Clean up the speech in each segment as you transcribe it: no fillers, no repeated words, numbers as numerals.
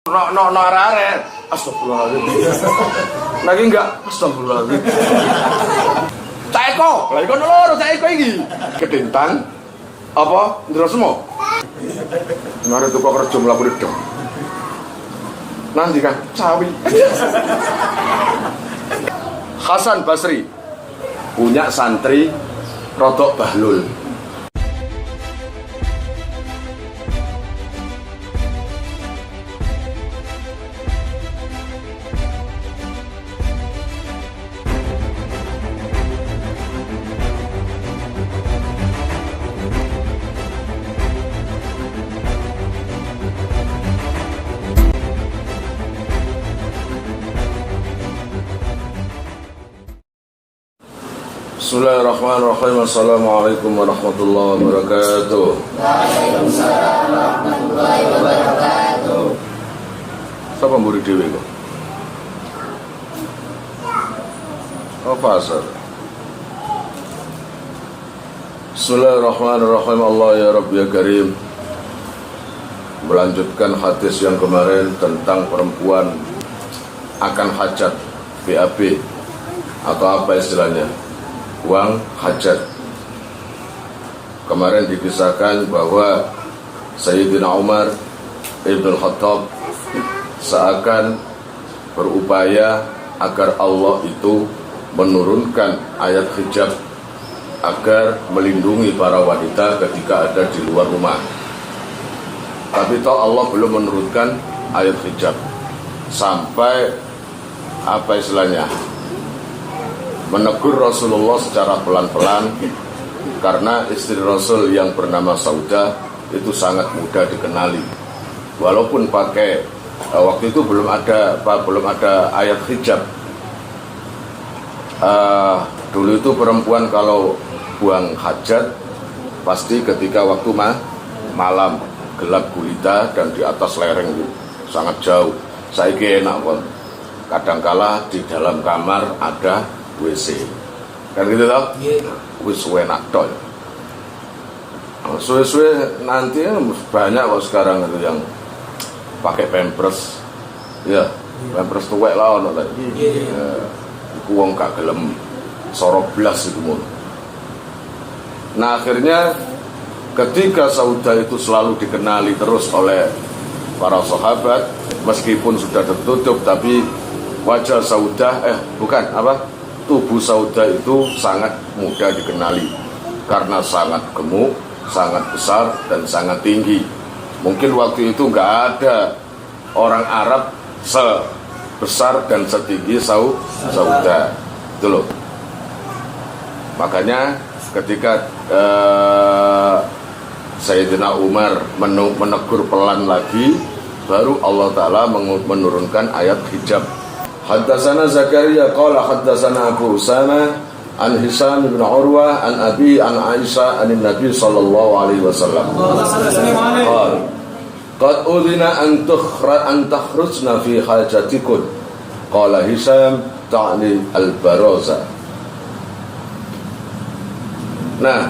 no arek. Astagfirullahaladzim. Lagi enggak? Astagfirullahaladzim. Cak Eko, lha iku loro Cak Eko iki. Kedintang apa ndrosmo? Mare tuku kerja mlaku dong. Nanti kan cawi. Hasan Basri punya santri rodok bahlul. Bismillahirrahmanirrahim. Assalamualaikum warahmatullahi wabarakatuh. Waalaikumsalam warahmatullahi wabarakatuh. Siapa murid dewi kok? Oh, pasar. Bismillahirrahmanirrahim. Allah ya Rabbi ya Karim. Melanjutkan hadis yang kemarin tentang perempuan akan hajat BAB atau apa istilahnya, uang hajat. Kemarin dikisahkan bahwa Sayyidina Umar Ibn Khattab seakan berupaya agar Allah itu menurunkan ayat hijab agar melindungi para wanita ketika ada di luar rumah. Tapi toh Allah belum menurunkan ayat hijab sampai apa istilahnya, menegur Rasulullah secara pelan-pelan, karena istri Rasul yang bernama Saudah itu sangat mudah dikenali. Walaupun pakai waktu itu belum ada ayat hijab. Dulu itu perempuan kalau buang hajat pasti ketika waktu malam, gelap gulita dan di atas lereng itu sangat jauh. Saiki enak pun. Kadangkala di dalam kamar ada WC, kan gitu toh? Wis enak toh. Suwe-suwe nanti banyak kok sekarang itu yang pakai pampers, ya pampers tuwek lah ono tadi. Iku wong gak gelem sorok blas itu mun. Nah akhirnya ketika Saudah itu selalu dikenali terus oleh para sahabat, meskipun sudah tertutup tapi wajah Saudah tubuh Saudah itu sangat mudah dikenali karena sangat gemuk, sangat besar dan sangat tinggi. Mungkin waktu itu nggak ada orang Arab sebesar dan setinggi Saudah, itu loh. Makanya ketika Sayyidina Umar menegur pelan lagi, baru Allah Ta'ala menurunkan ayat hijab. Haddatsana Zakaria qala haddatsana Abu Usama an Hisam bin Urwah an Abi an Aisyah an Nabi sallallahu alaihi wasallam. Qad udhina an takhrujna fi hajatikum. Qala Hisam ta'ni al-baraza. Nah,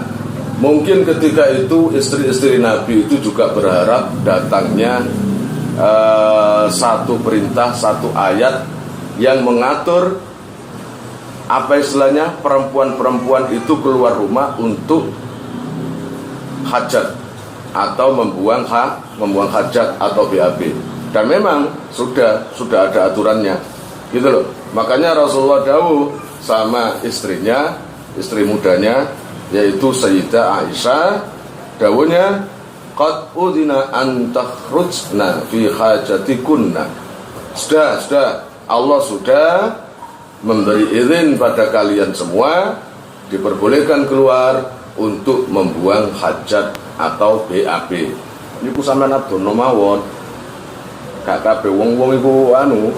mungkin ketika itu istri-istri Nabi itu juga berharap datangnya satu perintah, satu ayat yang mengatur apa istilahnya, perempuan-perempuan itu keluar rumah untuk hajat atau membuang hajat atau BAB. Dan memang sudah ada aturannya, gitu loh. Makanya Rasulullah dawuh sama istrinya, istri mudanya, yaitu Sayyidah Aisyah, dawuhnya qad udina an takhrujna fi hajatikunna. Sudah Allah sudah memberi izin pada kalian semua, diperbolehkan keluar untuk membuang hajat atau BAB. Ini ku sampean adono mawon. Gak kabeh wong-wong iku anu.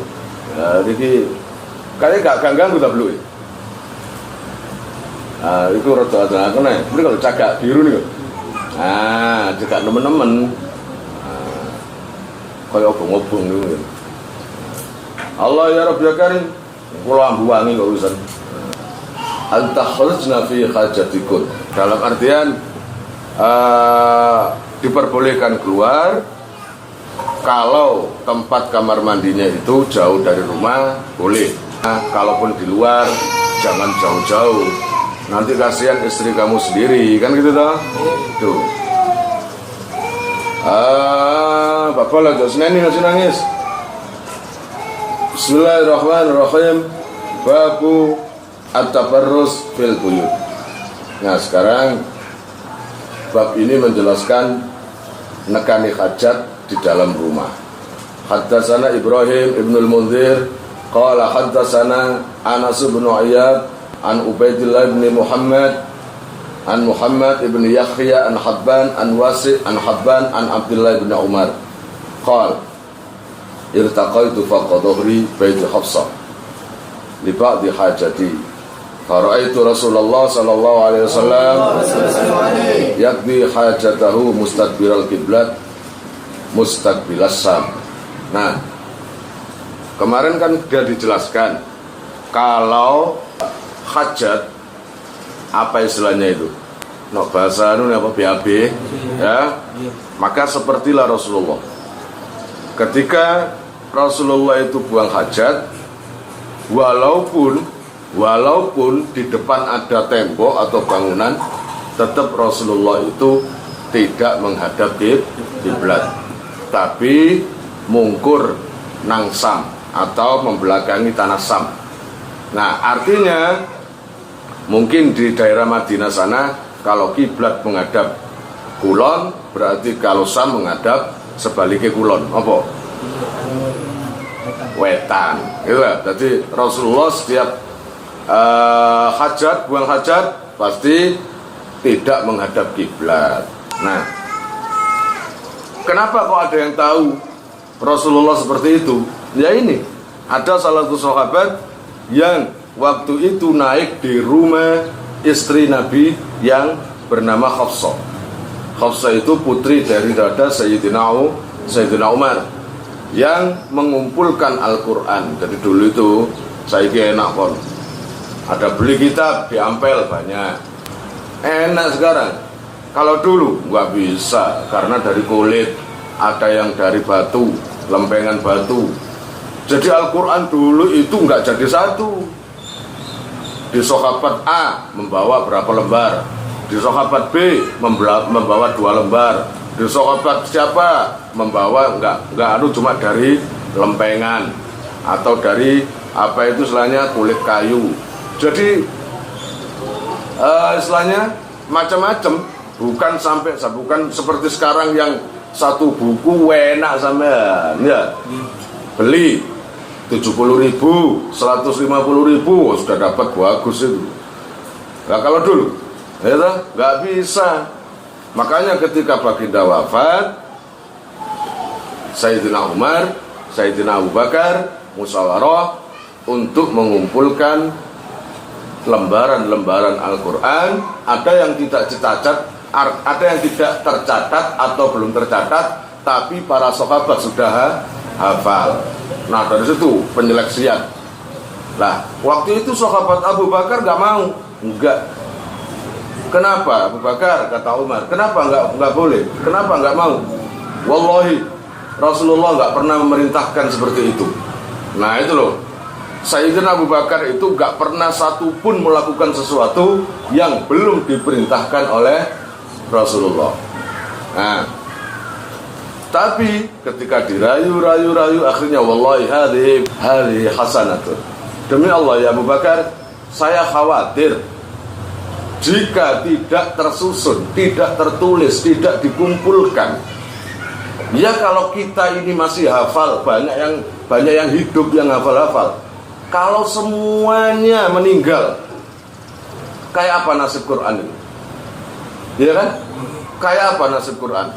Iki kaya gak ganggu ta bluk. Iku rada adonan nek. Mriki kalau cagak biru niku. Cagak nemen-nemen. Kaya obong-obong niku. Allah ya Rabbi ya Karim, kula ambuwangi kok urusan. Al-takhrujna fi hajatikum. Dalam artian diperbolehkan keluar Kalau tempat kamar mandinya itu jauh dari rumah, boleh. Nah, kalaupun di luar, jangan jauh-jauh. Nanti kasihan istri kamu sendiri, kan gitu toh? Tuh. Bapak lagi seneni ngasih nangis. Bismillahirrahmanirrahim. Babu at-tabarrus fil buyut. Nah, sekarang bab ini menjelaskan nekani hajat di dalam rumah. Haddatsana Ibrahim ibnul Munzir qala haddatsana Anas bin Iyad an Ubaidillah bin Muhammad an Muhammad ibn Yahya an Habban an Wasi' an Habban an Abdullah bin Umar qala irtaqaitu fawqa dhuhri baiti Hafsah li ba'di hajati fara'aitu Rasulullah sallallahu alaihi wasallam yakbi hajatahu mustaqbilal qiblat mustaqbilas Syam. Nah, kemarin kan sudah dijelaskan kalau hajat apa istilahnya itu? No bahasa apa BAB ya. Maka sepertilah Rasulullah. Ketika Rasulullah itu buang hajat, walaupun di depan ada tembok atau bangunan, tetap Rasulullah itu tidak menghadap kiblat, tapi mungkur nang Sam atau membelakangi tanah Sam. Nah, artinya mungkin di daerah Madinah sana kalau kiblat menghadap kulon, berarti kalau Sam menghadap sebaliknya kulon. Apa? Wetan. Gitu ya. Jadi Rasulullah setiap hajat, buang hajat pasti tidak menghadap kiblat. Nah, kenapa kok ada yang tahu Rasulullah seperti itu? Ya ini, ada salah satu sahabat yang waktu itu naik di rumah istri Nabi yang bernama Hafsah. Hafsah itu putri dari Sayyidina Umar yang mengumpulkan Al-Quran. Jadi dulu itu saya enak kon, ada beli kitab di Ampel banyak. Enak sekarang. Kalau dulu nggak bisa karena dari kulit, ada yang dari batu, lempengan batu. Jadi Al-Quran dulu itu nggak jadi satu. Di sahabat A membawa berapa lembar, di sahabat B membawa 2 lembar, di sahabat siapa membawa nggak cuma dari lempengan atau dari apa itu istilahnya kulit kayu. Jadi istilahnya macam-macam. Bukan seperti sekarang yang satu buku enak sampean ya. Beli 70.000, 150.000 sudah dapat bagus itu. Nah, kalau dulu ya nggak bisa. Makanya ketika baginda wafat, Sayyidina Umar, Sayyidina Abu Bakar musyawarah untuk mengumpulkan lembaran-lembaran Al-Quran. Ada yang tidak dicatat, ada yang tidak tercatat atau belum tercatat, tapi para sahabat sudah hafal. Nah, dari situ penyeleksian. Nah, waktu itu sahabat Abu Bakar nggak mau, enggak. Kenapa Abu Bakar? Kata Umar. Kenapa nggak boleh? Kenapa nggak mau? Wallahi Rasulullah nggak pernah memerintahkan seperti itu. Nah itu loh, Sayyidina Abu Bakar itu nggak pernah satupun melakukan sesuatu yang belum diperintahkan oleh Rasulullah. Nah, tapi ketika dirayu akhirnya wallahi hadhihi hasanatun. Demi Allah ya Abu Bakar, saya khawatir jika tidak tersusun, tidak tertulis, tidak dikumpulkan. Ya kalau kita ini masih hafal, banyak yang hidup yang hafal-hafal. Kalau semuanya meninggal, kayak apa nasib Quran ini? Iya kan? Kayak apa nasib Quran?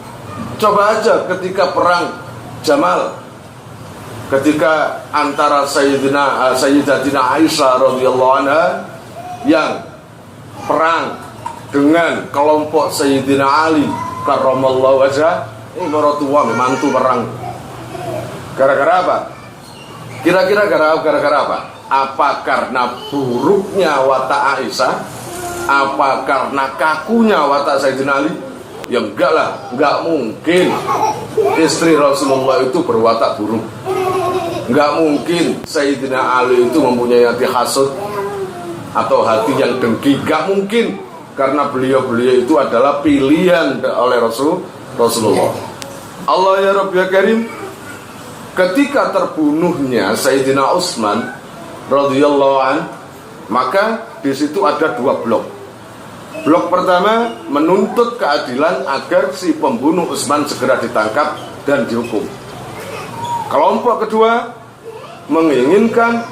Coba aja ketika perang Jamal, ketika antara Sayyidatina Aisyah radhiyallahu anha yang perang dengan kelompok Sayyidina Ali karramallahu wajhah, ini maratua mantu perang. Gara-gara apa? Kira-kira gara-gara apa? Apa karena buruknya watak Aisyah? Apa karena kakunya watak Sayyidina Ali? Ya enggak lah, enggak mungkin istri Rasulullah itu berwatak buruk. Enggak mungkin Sayyidina Ali itu mempunyai hati hasud atau hati yang dengki. Enggak mungkin, karena beliau-beliau itu adalah pilihan oleh Rasulullah. Allah ya Rabb ya Karim, ketika terbunuhnya Sayyidina Utsman radhiyallahu an, maka di situ ada dua blok. Blok pertama menuntut keadilan agar si pembunuh Utsman segera ditangkap dan dihukum. Kelompok kedua menginginkan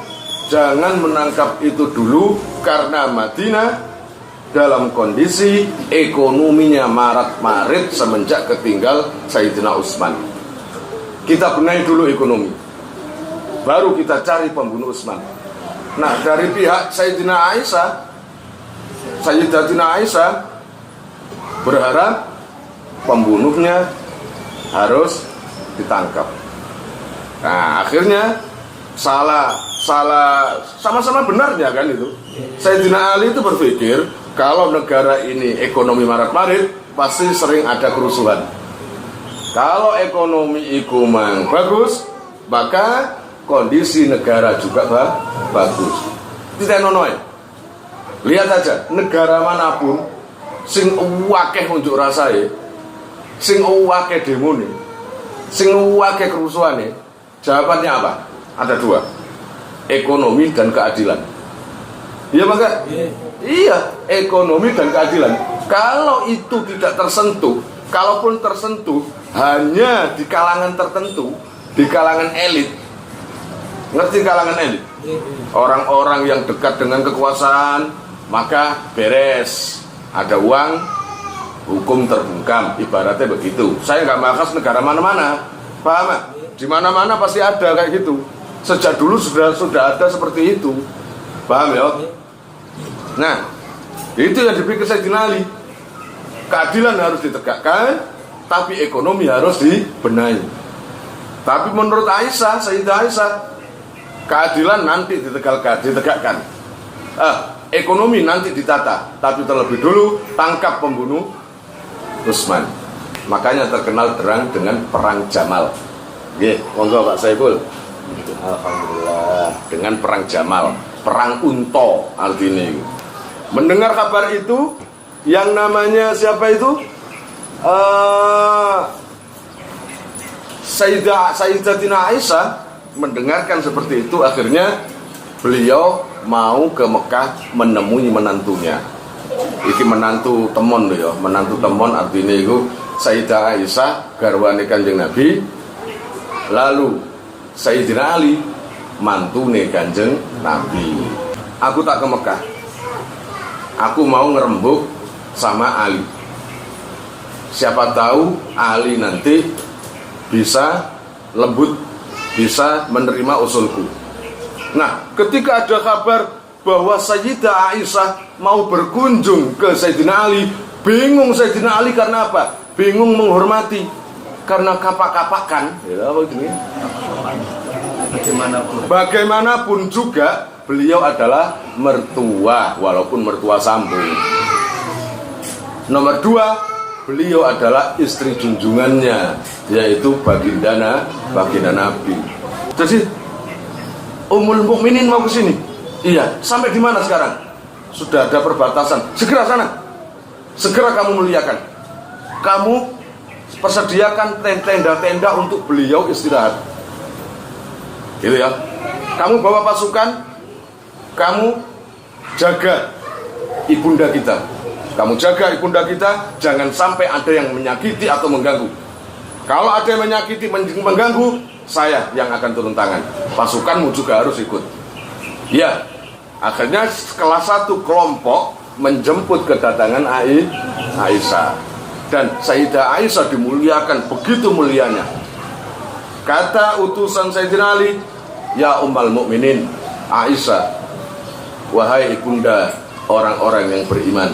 jangan menangkap itu dulu karena Madinah dalam kondisi ekonominya marat-marit semenjak ketinggal Sayyidina Utsman. Kita benahi dulu ekonomi, baru kita cari pembunuh Utsman. Nah, dari pihak Sayyidatina Aisyah berharap pembunuhnya harus ditangkap. Nah, akhirnya sama-sama benarnya kan itu. Sayyidina Ali itu berpikir kalau negara ini ekonomi marat-marit pasti sering ada kerusuhan. Kalau ekonomi itu bagus, maka kondisi negara juga bagus. Tidak nonoy. Lihat aja, negara manapun sing wakeh unjuk rasane, sing wakeh demone, sing wakeh kerusuhane, jawabannya apa? Ada dua, ekonomi dan keadilan. Iya maka? Iya, ekonomi dan keadilan. Kalau itu tidak tersentuh, kalaupun tersentuh hanya di kalangan tertentu, di kalangan elit. Ngerti kalangan elit? Orang-orang yang dekat dengan kekuasaan, maka beres. Ada uang, hukum terbungkam. Ibaratnya begitu. Saya nggak bahas negara mana-mana, paham? Di mana-mana pasti ada kayak gitu. Sejak dulu sudah ada seperti itu, paham ya? Nah, itu yang dipikir Sayyidina Ali. Keadilan harus ditegakkan, tapi ekonomi harus dibenahi. Tapi menurut Aisyah, Sayyidah Aisyah, keadilan nanti ditegakkan. Ekonomi nanti ditata, tapi terlebih dulu tangkap pembunuh Utsman. Makanya terkenal terang dengan perang Jamal. Nggih, monggo Pak Saiful. Alhamdulillah, dengan perang Jamal, perang Unta artinya. Mendengar kabar itu, yang namanya siapa itu? Sayyidatina Aisyah mendengarkan seperti itu, akhirnya beliau mau ke Mekah menemui menantunya. Iki menantu temon ya, menantu temon artinya itu Sayyidah Aisyah garwane Kanjeng Nabi. Lalu Sayyidina Ali mantune Kanjeng Nabi. Aku tak ke Mekah. Aku mau ngerembuk sama Ali. Siapa tahu Ali nanti bisa lembut, bisa menerima usulku. Nah, ketika ada kabar bahwa Sayyidah Aisyah mau berkunjung ke Sayyidina Ali, bingung Sayyidina Ali karena apa? Bingung menghormati, karena kapak-kapakan. Bagaimanapun juga beliau adalah mertua, walaupun mertua sambung. Nomor dua, beliau adalah istri junjungannya, yaitu baginda Nabi. Jadi Ummul Mukminin mau ke sini. Iya, sampai di mana sekarang? Sudah ada perbatasan. Segera sana. Segera kamu muliakan. Kamu persediakan tenda-tenda untuk beliau istirahat. Gitu ya. Kamu bawa pasukan, kamu jaga ibunda kita. Kamu jaga ibunda kita, jangan sampai ada yang menyakiti atau mengganggu. Kalau ada yang menyakiti, mengganggu, saya yang akan turun tangan. Pasukanmu juga harus ikut. Ya, akhirnya kelas satu kelompok menjemput kedatangan Aisyah. Dan Sayyidah Aisyah dimuliakan begitu mulianya. Kata utusan Sayyidina Ali, ya Ummul Mukminin Aisyah, wahai ibunda orang-orang yang beriman,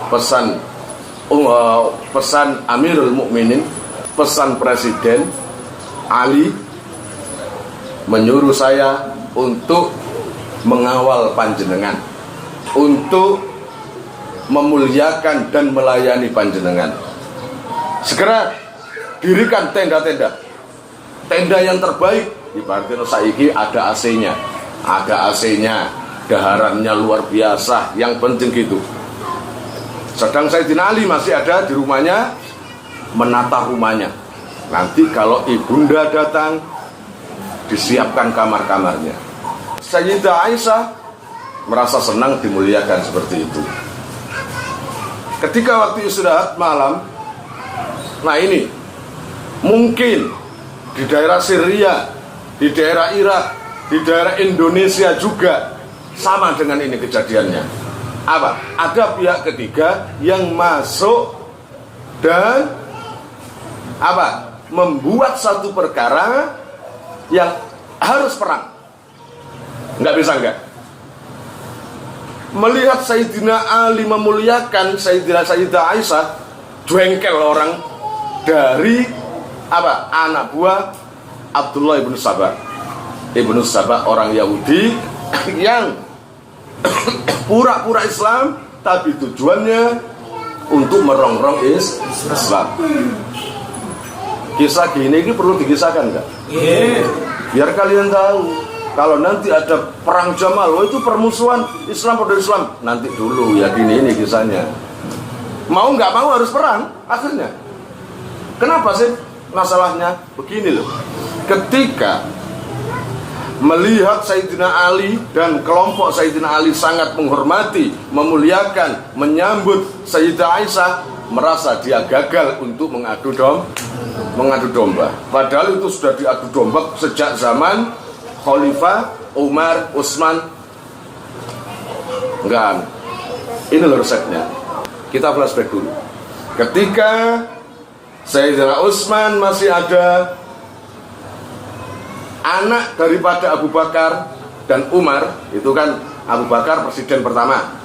pesan Amirul Mukminin, pesan Presiden Ali menyuruh saya untuk mengawal panjenengan, untuk memuliakan dan melayani panjenengan. segera dirikan tenda-tenda, tenda yang terbaik. Ibaratnya saiki ada AC-nya, daharannya luar biasa, yang penting gitu. Sedang Sayyidina Ali masih ada di rumahnya, menata rumahnya. Nanti kalau ibunda datang, disiapkan kamar-kamarnya. Sayyidah Aisyah merasa senang dimuliakan seperti itu. Ketika waktu istirahat malam, nah ini mungkin di daerah Syria, di daerah Irak, di daerah Indonesia juga sama dengan ini kejadiannya. Apa? Ada pihak ketiga yang masuk dan apa? Membuat satu perkara yang harus perang. Nggak bisa enggak. Melihat Sayyidina Ali memuliakan Sayyidah Aisyah, jengkel orang dari apa? Anak buah Abdullah ibn Sabah. Ibnu Sabah orang Yahudi yang pura-pura Islam, tapi tujuannya untuk merongrong Islam. Kisah gini perlu dikisahkan enggak? Biar kalian tahu, kalau nanti ada perang Jamal, itu permusuhan Islam pada Islam. Nanti dulu ya, gini ini kisahnya. Mau nggak mau harus perang akhirnya. Kenapa sih masalahnya? Begini loh. Ketika melihat Sayyidina Ali dan kelompok Sayyidina Ali sangat menghormati, memuliakan, menyambut Sayyidah Aisyah, merasa dia gagal untuk mengadu domba. Padahal itu sudah diadu domba sejak zaman Khalifah Umar, Utsman. Enggak. Ini loh resepnya. Kita flashback dulu. Ketika Sayyidina Utsman masih ada, anak daripada Abu Bakar dan Umar, itu kan Abu Bakar presiden pertama,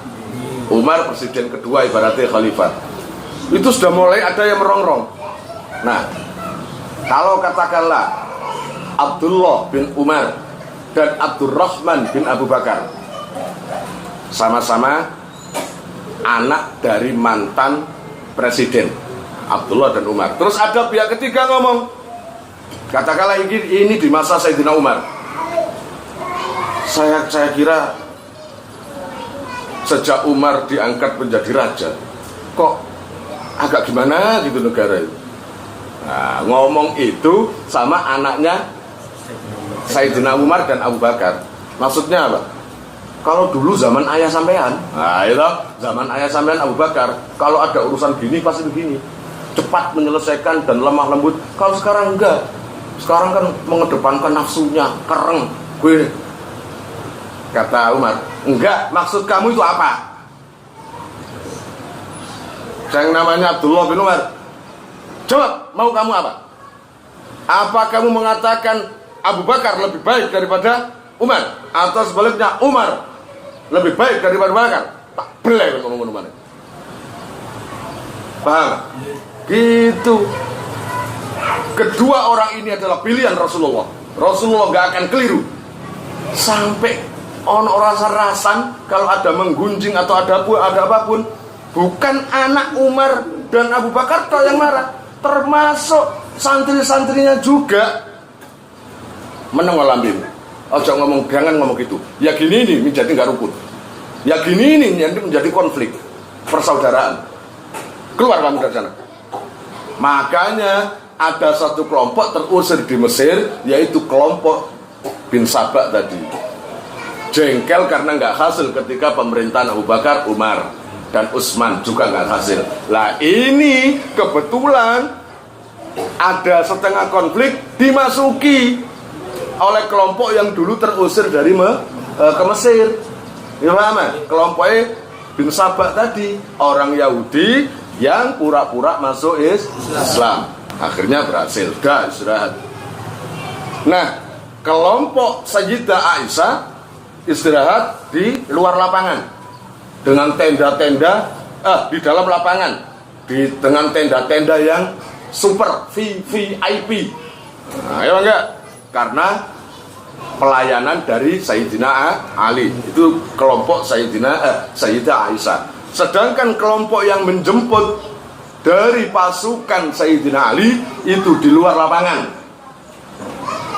Umar presiden kedua, ibaratnya khalifah. Itu sudah mulai ada yang merongrong. Nah, kalau katakanlah Abdullah bin Umar dan Abdurrahman bin Abu Bakar sama-sama anak dari mantan presiden Abdullah dan Umar. Terus ada pihak ketiga ngomong, katakanlah ini di masa Sayyidina Umar. Saya kira sejak Umar diangkat menjadi raja, kok agak gimana gitu negara itu. Nah, ngomong itu sama anaknya Sayyidina Umar dan Abu Bakar. Maksudnya apa? Kalau dulu zaman ayah sampean, nah itu zaman ayah sampean Abu Bakar, kalau ada urusan gini pasti begini, cepat menyelesaikan dan lemah lembut. Kalau sekarang enggak. Sekarang kan mengedepankan nafsunya, kereng. Gue, kata Umar, enggak, maksud kamu itu apa? Yang namanya Abdullah bin Umar, jawab, mau kamu apa? Apa kamu mengatakan Abu Bakar lebih baik daripada Umar? Atau sebaliknya Umar lebih baik daripada Abu Bakar? Tak boleh ngomong Umar. Paham? Gitu. Kedua orang ini adalah pilihan Rasulullah. Rasulullah gak akan keliru. Sampai orang rasa-rasan kalau ada menggunjing atau ada apapun, bukan anak Umar dan Abu Bakar toh yang marah, termasuk santri-santrinya juga meneng lambing. Ojo ngomong, jangan ngomong gitu. Ya gini ini menjadi nggak rukun. Ya gini ini menjadi konflik persaudaraan. Keluar kamu dari sana. Makanya ada satu kelompok terusir di Mesir, yaitu kelompok bin Sabah tadi. Jengkel karena nggak hasil ketika pemerintahan Abu Bakar, Umar, dan Utsman juga nggak hasil. Lah ini kebetulan ada setengah konflik dimasuki oleh kelompok yang dulu terusir dari ke Mesir. Gimana? Kelompoknya bin Sabah tadi, orang Yahudi yang pura-pura masuk Islam. Akhirnya berhasil, dah istirahat. Nah, kelompok Sayyidah Aisyah istirahat di luar lapangan dengan tenda-tenda di dalam lapangan dengan tenda-tenda yang super VIP. Nah, ya enggak? Karena pelayanan dari Sayyidina Ali, itu kelompok Sayyidah Aisyah. Sedangkan kelompok yang menjemput dari pasukan Sayyidina Ali itu di luar lapangan.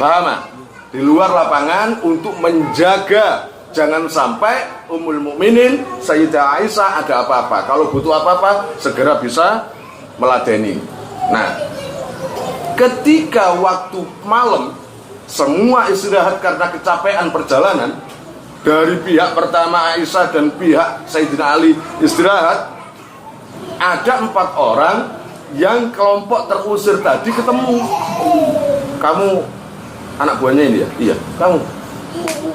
Paham? Di luar lapangan untuk menjaga jangan sampai Ummul Mukminin Sayyidah Aisyah ada apa-apa. Kalau butuh apa-apa segera bisa meladeni. Nah, ketika waktu malam semua istirahat karena kecapean perjalanan, dari pihak pertama Aisyah dan pihak Sayyidina Ali istirahat, ada 4 orang yang kelompok terusir tadi ketemu. Kamu anak buahnya ini ya? Iya, kamu.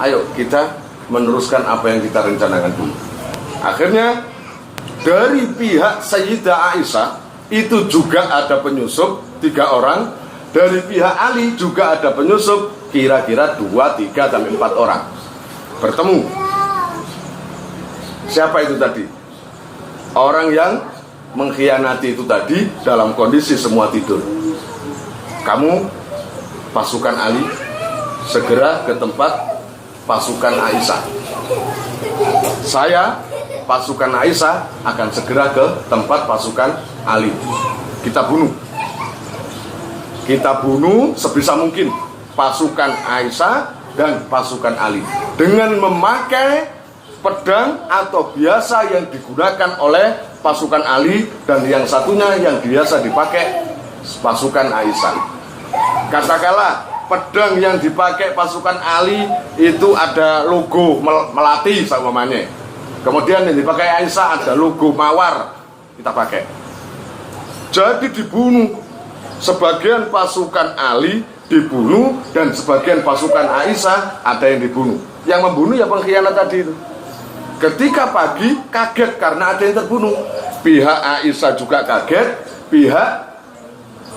Ayo kita meneruskan apa yang kita rencanakan dulu. Akhirnya dari pihak Sayyidah Aisyah itu juga ada penyusup 3 orang. Dari pihak Ali juga ada penyusup kira-kira 2, 3, sampai 4 orang bertemu. Siapa itu tadi? Orang yang mengkhianati itu tadi dalam kondisi semua tidur. Kamu pasukan Ali segera ke tempat pasukan Aisyah. Saya pasukan Aisyah akan segera ke tempat pasukan Ali. Kita bunuh sebisa mungkin pasukan Aisyah dan pasukan Ali dengan memakai pedang atau biasa yang digunakan oleh pasukan Ali, dan yang satunya yang biasa dipakai pasukan Aisyah. Katakanlah pedang yang dipakai pasukan Ali itu ada logo melati umpamanya. Kemudian yang dipakai Aisyah ada logo mawar, kita pakai. Jadi dibunuh. Sebagian pasukan Ali dibunuh dan sebagian pasukan Aisyah ada yang dibunuh. Yang membunuh ya pengkhianat tadi itu. Ketika pagi kaget karena ada yang terbunuh. Pihak Aisyah juga kaget, pihak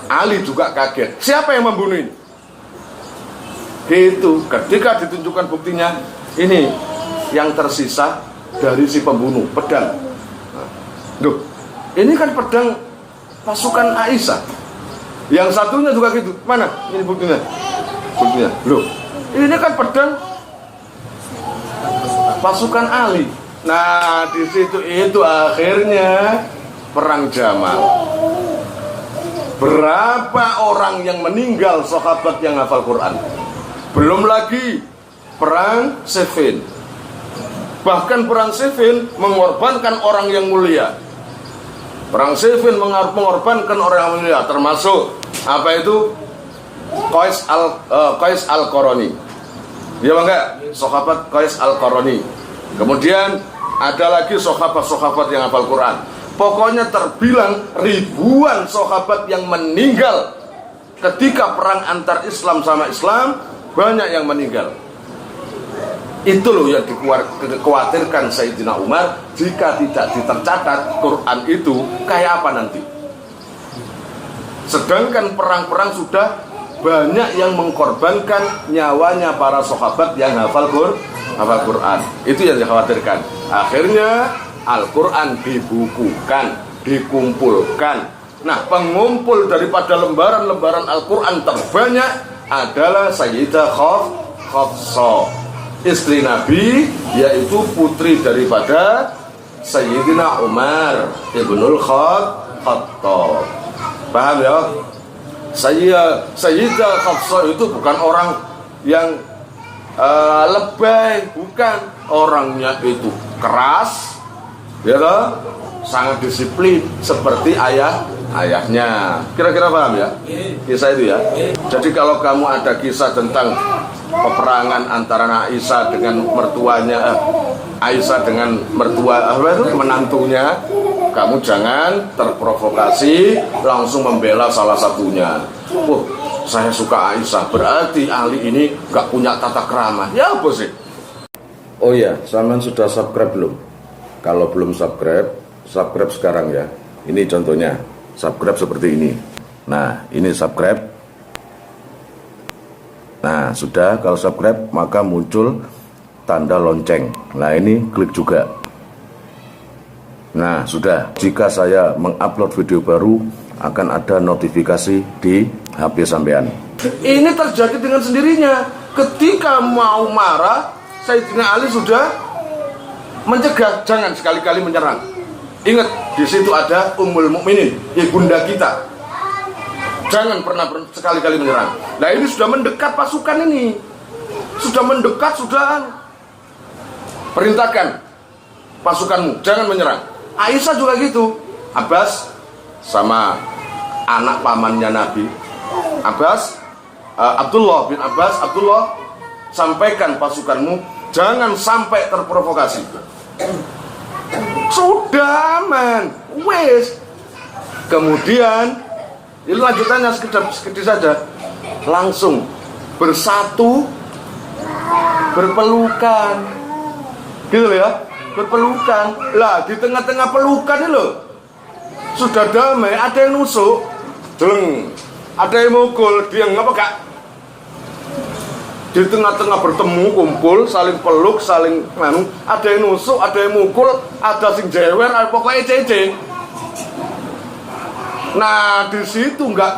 Ali juga kaget. Siapa yang membunuh ini? Itu ketika ditunjukkan buktinya, ini yang tersisa dari si pembunuh, pedang. Duh, ini kan pedang pasukan Aisyah. Yang satunya juga gitu. Mana? Ini buktinya. Buktinya. Loh, ini kan pedang pasukan Ali. Nah, di situ itu akhirnya perang Jamal. Berapa orang yang meninggal sahabat yang hafal Quran? Belum lagi perang Siffin. Bahkan perang Siffin mengorbankan orang yang mulia. Perang Siffin mengorbankan orang yang mulia, termasuk apa itu? Qais al-Qarani. Ya enggak? Sahabat Qais al-Qarani. Kemudian ada lagi sahabat-sahabat yang hafal Quran. Pokoknya terbilang ribuan sahabat yang meninggal ketika perang antar Islam sama Islam, banyak yang meninggal. Itu loh yang dikhawatirkan Sayyidina Umar, jika tidak ditercatat Quran itu kayak apa nanti. Sedangkan perang-perang sudah banyak yang mengorbankan nyawanya para sahabat yang hafal Quran. Itu yang dikhawatirkan. Akhirnya Al-Quran dibukukan, dikumpulkan. Nah, pengumpul daripada lembaran-lembaran Al-Quran terbanyak adalah Sayyidah Hafsah, istri Nabi, yaitu putri daripada Sayyidina Umar Ibnul Khattab. Paham ya? Sayyidah Hafsah itu bukan orang yang lebay, bukan. Orangnya itu keras, ya toh? Sangat disiplin seperti ayahnya. Kira-kira paham ya? Kisah itu ya. Jadi kalau kamu ada kisah tentang peperangan antara Aisyah dengan mertuanya, Aisyah dengan mertua menantunya, kamu jangan terprovokasi langsung membela salah satunya. Saya suka Aisyah, berarti Ali ini gak punya tata krama. Ya apa sih? Oh iya, sampean sudah subscribe belum? Kalau belum subscribe sekarang ya. Ini contohnya, subscribe seperti ini. Nah, ini subscribe. Nah, sudah, kalau subscribe maka muncul tanda lonceng. Nah, ini klik juga. Nah, sudah. Jika saya mengupload video baru, akan ada notifikasi di HP sampean. Ini terjadi dengan sendirinya. Ketika mau marah, Sayyidina Ali sudah mencegah, jangan sekali-kali menyerang. Ingat, di situ ada Ummul Mukminin, ibunda kita. Jangan pernah sekali-kali menyerang. Nah ini sudah mendekat pasukan ini. Sudah mendekat, sudah perintahkan pasukanmu, jangan menyerang. Aisyah juga gitu. Abbas sama anak pamannya Nabi. Abdullah bin Abbas, Abdullah, sampaikan pasukanmu jangan sampai terprovokasi. Sudah man, wes. Kemudian ini lanjutannya sedikit saja. Langsung bersatu, berpelukan, gitu ya, berpelukan. Lah di tengah-tengah pelukan ini loh, sudah damai. Ada yang nusuk, jeleng. Ada yang mukul, dia ngapa gak? Di tengah-tengah bertemu, kumpul, saling peluk, saling nganu. Ada yang nusuk, ada yang mukul, ada sing jewer, pokoknya cece. Nah di situ nggak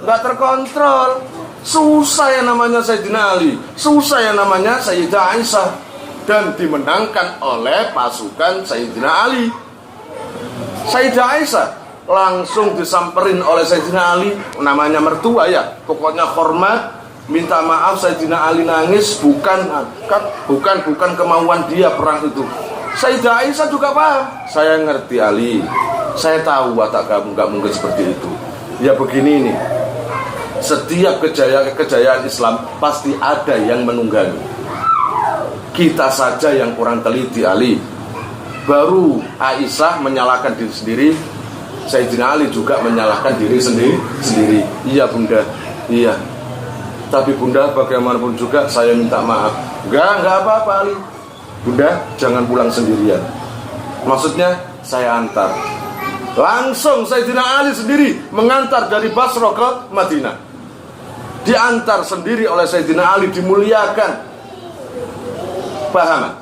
terkontrol. Susah yang namanya Sayyidina Ali, susah yang namanya Sayyidah Aisyah, dan dimenangkan oleh pasukan Sayyidina Ali. Sayyidah Aisyah langsung disamperin oleh Sayyidina Ali, namanya mertua ya, pokoknya hormat. Minta maaf, Sayyidina Ali nangis, bukan kemauan dia perang itu. Sayyidah Aisyah juga paham, saya ngerti Ali, saya tahu watak kamu gak mungkin seperti itu. Ya begini nih, setiap kejayaan Islam pasti ada yang menunggangi. Kita saja yang kurang teliti Ali. Baru Aisyah menyalahkan diri sendiri, Sayyidina Ali juga menyalahkan diri sendiri. Iya bunda, iya. Tapi bunda bagaimanapun juga saya minta maaf. Enggak apa-apa Ali. Bunda jangan pulang sendirian. Maksudnya saya antar. Langsung Sayyidina Ali sendiri mengantar dari Basra ke Madinah. Diantar sendiri oleh Sayyidina Ali, dimuliakan. Paham?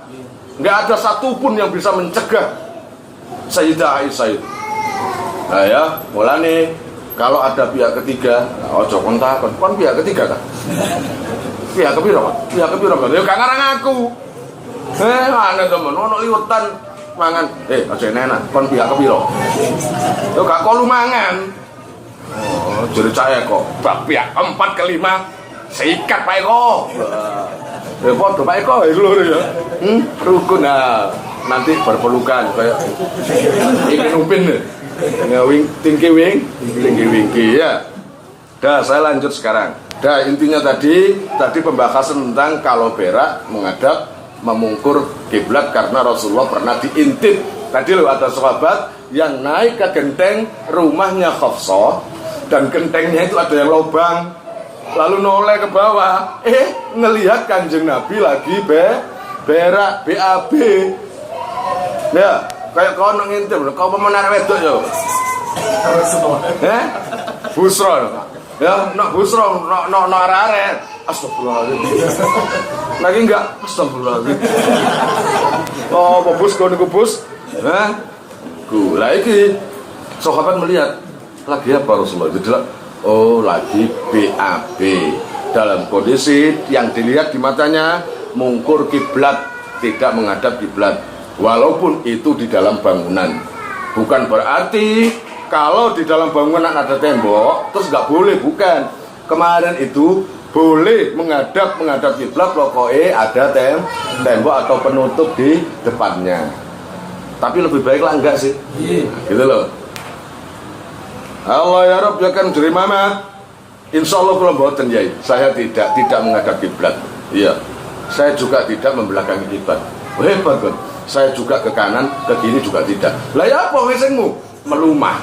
Enggak ada satupun yang bisa mencegah Sayyidah Aisyah itu. Nah ya, mulane kalau ada pihak ketiga, ojo kontakon, kon pihak ketiga kan? Pihak kepiro kan? Pihak kepiro kan? Ya gak ngarang aku. Ana temen ono liwetan mangan. Aja enak, kon pihak kepiro? Yo gak kolu mangan. Oh, jadi saya kok bab pihak keempat kelima seikat Pak Eko. Ya podo Pak Eko lho ya. Rukun nanti berpelukan kayak ingin upin nih. Tinggi wingki ya. Dah saya lanjut sekarang. Dah intinya tadi pembahasan tentang kalau berak menghadap memungkur kiblat karena Rasulullah pernah diintip. Tadi loh ada sahabat yang naik ke genteng rumahnya Hafsah dan gentengnya itu ada yang lubang, lalu noleh ke bawah, ngelihat Kanjeng Nabi lagi berak BAB. Ya, kayak kau ngintip, kau pemenar wedok yo. Busro. Ya, nak busro, nak arare. Astagfirullahaladzim. Lagi enggak? Astagfirullahaladzim. Oh, bos kau niku bos. Lah iki sahabat melihat lagi apa Rasulullah itu? Oh, lagi BAB. Dalam kondisi yang dilihat di matanya mungkur kiblat, tidak menghadap kiblat. Walaupun itu di dalam bangunan, bukan berarti kalau di dalam bangunan ada tembok terus nggak boleh, bukan. Kemarin itu boleh menghadap kiblat, pokoknya ada tembok atau penutup di depannya. Tapi lebih baik lah enggak sih, gitu loh. Allah ya Rabb ya kan jeri mama. Insya Allah kalau mboten ya, saya tidak menghadap kiblat. Iya, saya juga tidak membelakangi kiblat. Hebat kan? Saya juga ke kanan, ke kiri juga tidak. Lah ya apa wesengmu? Melumah.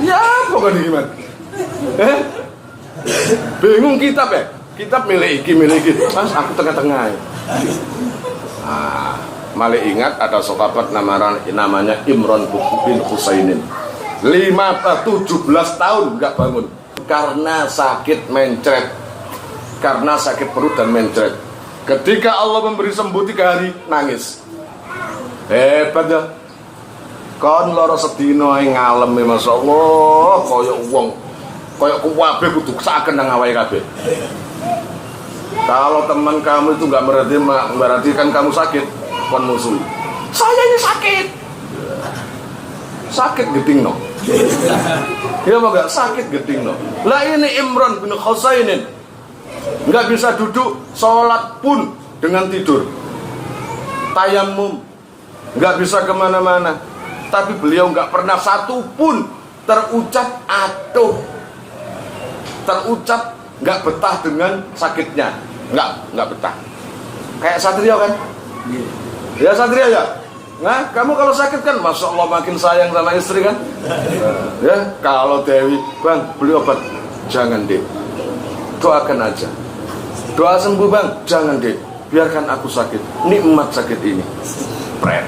Ya apa kan gimana? Bingung kitab ya? Kitab milih iki. Mas aku tengah-tengah. Malah ingat ada sahabat namanya Imran bin Husainin. 17 tahun nggak bangun karena sakit mencret, karena sakit perut dan mencret. Ketika Allah memberi sembuh 3 hari, nangis. Hebat ya. Kon loro sedina ngalem masyaallah, kaya wong kaya kuwabe kudu saken nang awake kabeh. Kalau teman kamu itu enggak berarti kan kamu sakit. kon musuhi. Saya ini sakit. Sakit geding no. Ya apa enggak sakit geding no. Lah ini Imran bin Husainin enggak bisa duduk sholat pun dengan tidur. Tayamum enggak bisa kemana-mana. Tapi beliau enggak pernah satu pun terucap aduh. Terucap enggak betah dengan sakitnya. Enggak betah. Kayak Satrio kan? Ya Satrio ya. Nah, kamu kalau sakit kan, masya Allah makin sayang sama istri kan? Ya, kalau Dewi, bang, beli obat, jangan deh, doakan aja. Doa sembuh bang, jangan deh, biarkan aku sakit, nikmat sakit ini. Pren.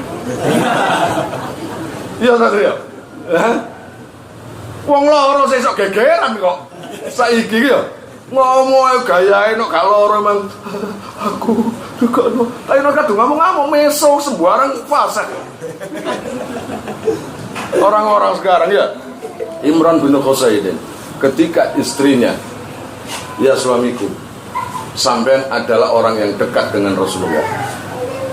Iya Satrio. Wong loro sesok gegeran kok. Saiki ya. Ngomong gaya enak kalau orang emang aku juga no. Tapi kadung ngomong meso sembarang fase. Orang-orang sekarang ya. Imran bin Husainin ketika istrinya, ya suamiku, sampean adalah orang yang dekat dengan Rasulullah.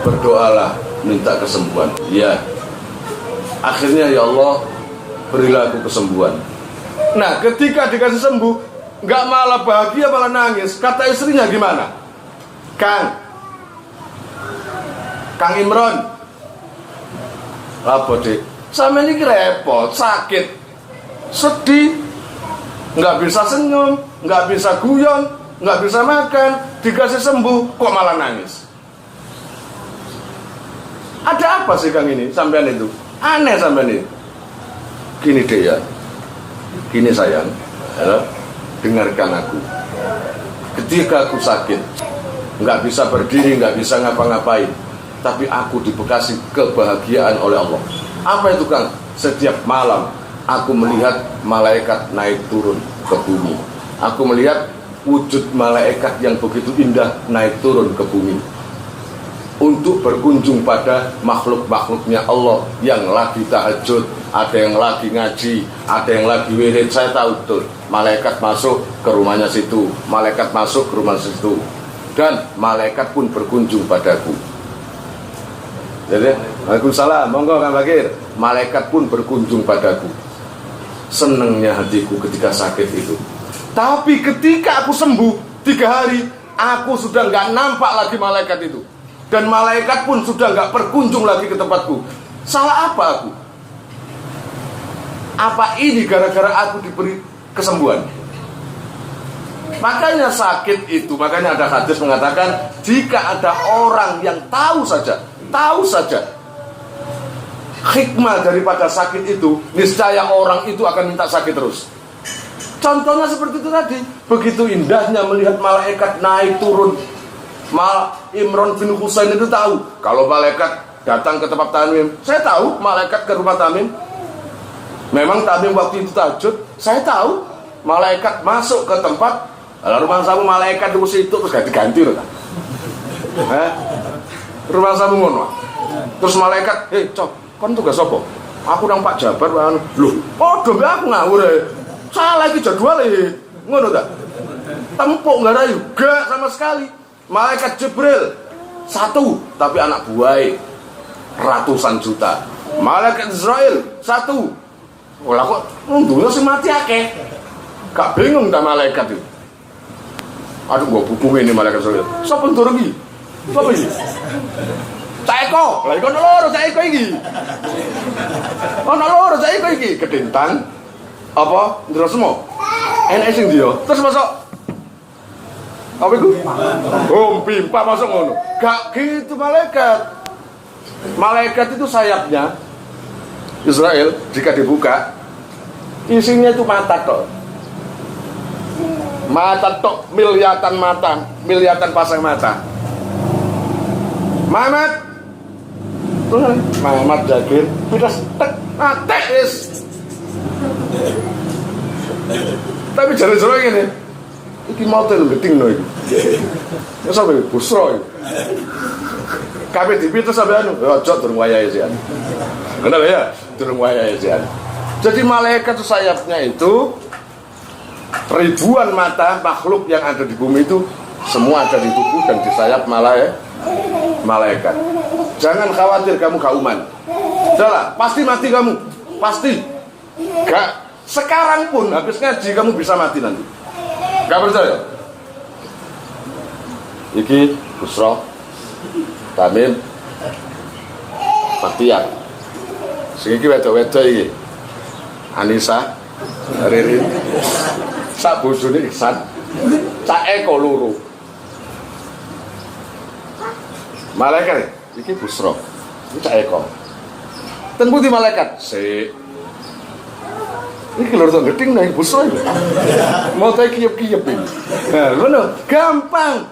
Berdoalah minta kesembuhan. Ya. Akhirnya ya Allah berilah aku kesembuhan. Nah, ketika dikasih sembuh nggak malah bahagia malah nangis. Kata istrinya gimana? Kang Imron, apa dek? Sama ini repot, sakit, sedih, nggak bisa senyum, nggak bisa guyon, nggak bisa makan, dikasih sembuh kok malah nangis. Ada apa sih Kang ini? Sampean itu aneh sampean ini. Gini deh ya, gini sayang, halo? Dengarkan aku. Ketika aku sakit, nggak bisa berdiri, nggak bisa ngapa-ngapain, tapi aku dikasih kebahagiaan oleh Allah. Apa itu Kang? Setiap malam aku melihat malaikat naik turun ke bumi. Aku melihat wujud malaikat yang begitu indah naik turun ke bumi untuk berkunjung pada makhluk-makhluknya Allah yang lagi tahajud, ada yang lagi ngaji, ada yang lagi wirid. Saya tahu betul, malaikat masuk ke rumahnya situ, malaikat masuk ke rumah situ, dan malaikat pun berkunjung padaku. Jadi, Waalaikumsalam, monggo Kang Bakir. Malaikat pun berkunjung padaku. Senengnya hatiku ketika sakit itu. Tapi ketika aku sembuh 3 hari, aku sudah nggak nampak lagi malaikat itu. Dan malaikat pun sudah nggak berkunjung lagi ke tempatku. Salah apa aku? Apa ini gara-gara aku diberi kesembuhan? Makanya sakit itu, makanya ada hadis mengatakan, jika ada orang yang tahu saja hikmah daripada sakit itu, niscaya orang itu akan minta sakit terus. Contohnya seperti itu tadi. Begitu indahnya melihat malaikat naik turun. Imran bin Husain itu tahu kalau malaikat datang ke tempat Tamim. Saya tahu malaikat ke rumah Tamim. Memang Tamim waktu itu tahajud. Saya tahu malaikat masuk ke tempat rumah samu, malaikat di situ terus ganti-ganti loh. Rumah samu ngono. Terus malaikat, cok, kon tugas apa? Aku nang Pak Jabar, loh, dombe aku ngawur ya. Salah iki jadwal ngono ta. Tempuk enggak rayu, gak sama sekali. Malaikat Jibril 1, tapi anak buah ratusan juta. Malaikat Israel 1. Lah kok dunia sing mati akeh. Gak bingung ta malaikat itu. Aduh, gua bubuh ini malaikat Israel. Sapa tur iki? Sapa iki? Cak Eko. Lah iku ono loro Cak Eko iki. Ono loro Cak Eko iki, kedintang apa? Terus semua. Enek sing dia. Terus masuk apa itu? Pimpa masuk ngono. Gak gitu malaikat. Malaikat itu sayapnya Israel jika dibuka isinya itu mata tok. Mata tok, miliatan pasang mata. Mamat Jagir, pidas tek, tek wis. Tapi jare-jare ngene. Iki motel getingno iki. Ya sampe busro iki. Kabeh dipito sampean, ojo durung wayahe sian. Kenapa ya? Durung wayahe sian. Jadi malaikat sayapnya itu ribuan mata makhluk yang ada di bumi itu semua ada di tubuh dan di sayap malaikat. Jangan khawatir kamu gak uman. Udahlah, pasti mati kamu. Pasti. Gak. Sekarang pun habis ngaji kamu bisa mati nanti. Gak percaya? Iki Busro, Tamim, Patiak. Sing iki wedok-wedok iki. Anissa, Ririn. Sak bojone Ihsan. Sak Eko loro. Malaikat iki Busro. Iki Sak Eko. Ten putih malaikat. Sik. Iki lho rada gedhing nang Busro iki. Mau tak kiyep-kiyep iki. Nah, ngono, gampang.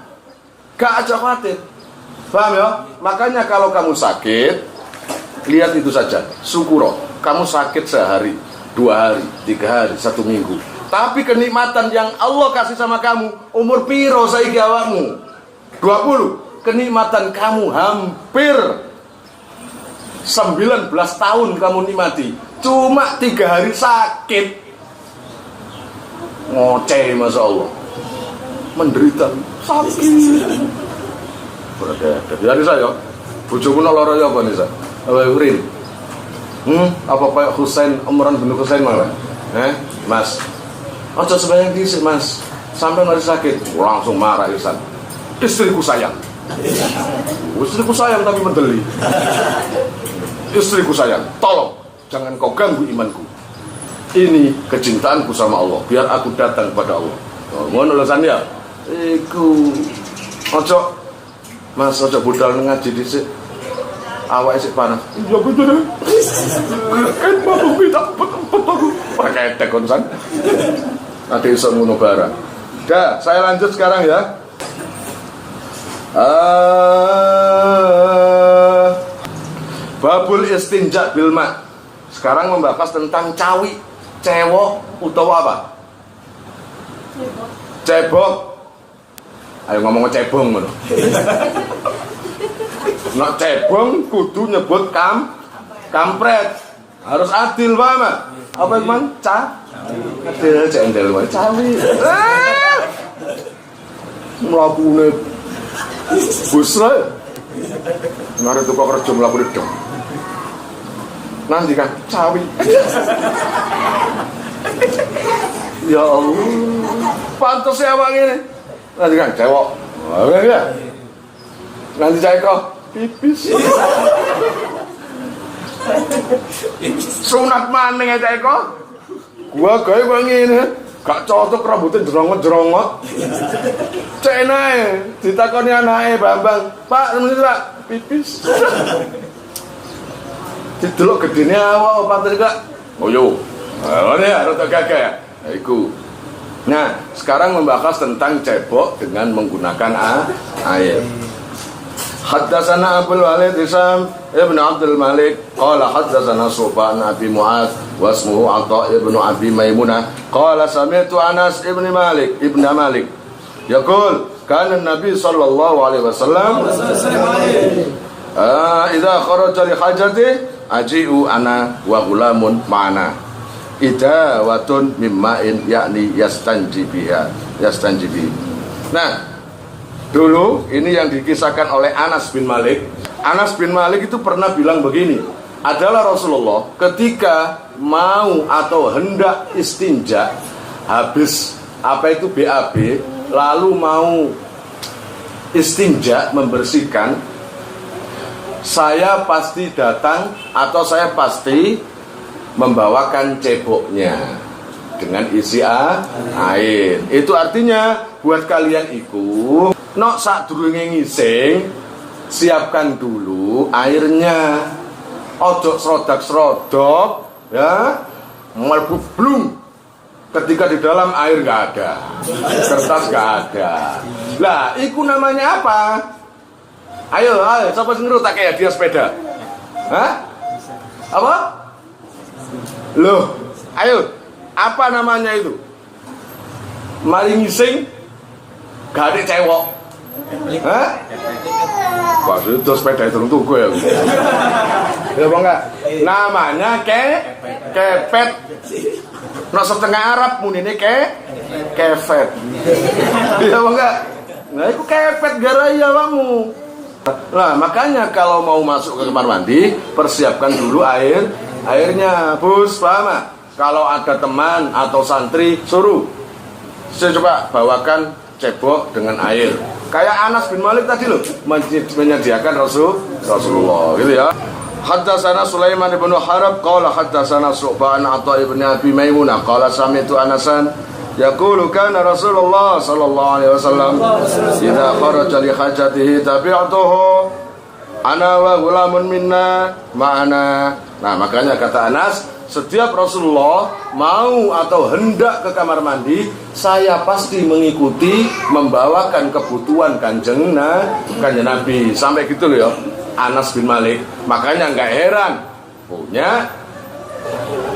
Gak aja khawatir. Paham ya? Makanya kalau kamu sakit, lihat itu saja. Syukur. Kamu sakit sehari, 2 hari, 3 hari, 1 minggu. Tapi kenikmatan yang Allah kasih sama kamu, umur piro saiki awakmu? 20. Kenikmatan kamu hampir 19 tahun kamu nikmati. Cuma 3 hari sakit. Ngoceh, Masya Allah. Menderita sakit. Berada dari saya. Bojomu lara ya apa nih, Sa? Apa urin? Apa kayak Husain, Imran bin Husain malah? Mas. Aja sebanyak disik, Mas. Sampai nggak sakit, langsung marah Ihsan. Istriku sayang. Istriku sayang tapi mendeli. Istriku sayang, tolong jangan kau ganggu imanku. Ini kecintaanku sama Allah. Biar aku datang kepada Allah. Ngono lho San ya. Iku ojo Mas ojo budal ngaji dhisik. Awake sik panas. Ya betul. Kan bapak kita betul. Pakai tekon San. Nanti iso ngono barang. Dah, saya lanjut sekarang ya. Babul istinja bil ma. Sekarang membahas tentang cawi, cewok utawa apa? Cebok. Ayo ngomong cebong ngono. Nek cebong kudu nyebut kampret. Harus adil, paham? Apa emang adil cendel wae cawi. Mlakune Busra. Mari tuku kerja mlakune dong. Nanti kan cawi. Ya Allah. Pantes ya awak ngene. Nanti kan cewek. Oke ya. Nanti cewek kok pipis. Sunat maning ya cewek kok. Gua gawe kok ngene. Gak cocok rambutnya jerongot-jerongot. Cek nae ditakoni anake Bambang, "Pak, temen Pak, pipis." Didelok gedene awak pantes gak? Oh yo. Ngene ya rada gagah ya. Iku. Nah, sekarang membahas tentang cebok dengan menggunakan air. Haddatsana Abdul Walid Hisam ibn Abdul Malik qala haddatsana Sufyan Abi Mu'adz wa ismuhu Atha ibn Abi Maimunah qala sami'tu Anas ibn Malik yaqul kana Nabi sallallahu alaihi wasallam idza kharaja li hajati aji'u ana wa gulamun ma'ana idawatun mimma'in yakni yastanji bi. Nah, dulu ini yang dikisahkan oleh Anas bin Malik. Anas bin Malik itu pernah bilang begini, adalah Rasulullah ketika mau atau hendak istinja, habis apa itu BAB, lalu mau istinja membersihkan, saya pasti datang atau saya pasti membawakan ceboknya dengan isi air. Itu artinya buat kalian iku nok sak durunge ngising, siapkan dulu airnya. Ojo serodok-serodok ya, mlebu blung. Ketika di dalam air gak ada, kertas gak ada. Lah, iku namanya apa? Ayo, siapa sing ngerti tak kayak dia sepeda? Hah? Apa? Loh, ayo, apa namanya itu? Mari ngising, gak ada cewek. Hah? Wah, itu sepeda itu untuk gue ya. Ya apa enggak? Namanya kepet. Nah setengah Arab munine kefet. Ya apa enggak? Nah itu kepet garai awakmu. Nah, makanya kalau mau masuk ke kamar mandi, persiapkan dulu airnya, Bus, paham gak? Kalau ada teman atau santri, suruh. Saya coba bawakan cebok dengan air. Kayak Anas bin Malik tadi loh, menyediakan Rasulullah, gitu ya. Haddatsana Sulaiman bin Harb qala haddatsana Syu'bah an Atha ibn Abi Maimunah qala sami'tu Anasan yaqulu kana Rasulullah sallallahu alaihi wasallam idza kharaja li hajatihi tabi'tuhu ana wa gulamun minna ma'ana. Nah, makanya kata Anas, setiap Rasulullah mau atau hendak ke kamar mandi, saya pasti mengikuti, membawakan kebutuhan kanjeng Nabi. Sampai gitu loh ya, Anas bin Malik. Makanya nggak heran punya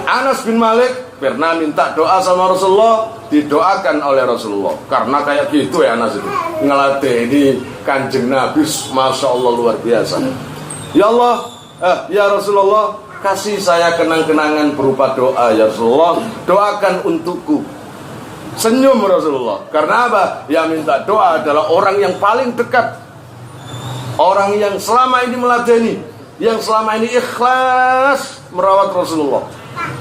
Anas bin Malik pernah minta doa sama Rasulullah, didoakan oleh Rasulullah. Karena kayak gitu ya Anas itu, ngelatih kanjeng Nabi, Masya Allah luar biasa. Ya Allah, ya Rasulullah, kasih saya kenang-kenangan berupa doa ya Rasulullah, doakan untukku. Senyum Rasulullah. Karena apa? Yang minta doa adalah orang yang paling dekat, orang yang selama ini meladeni, yang selama ini ikhlas merawat Rasulullah.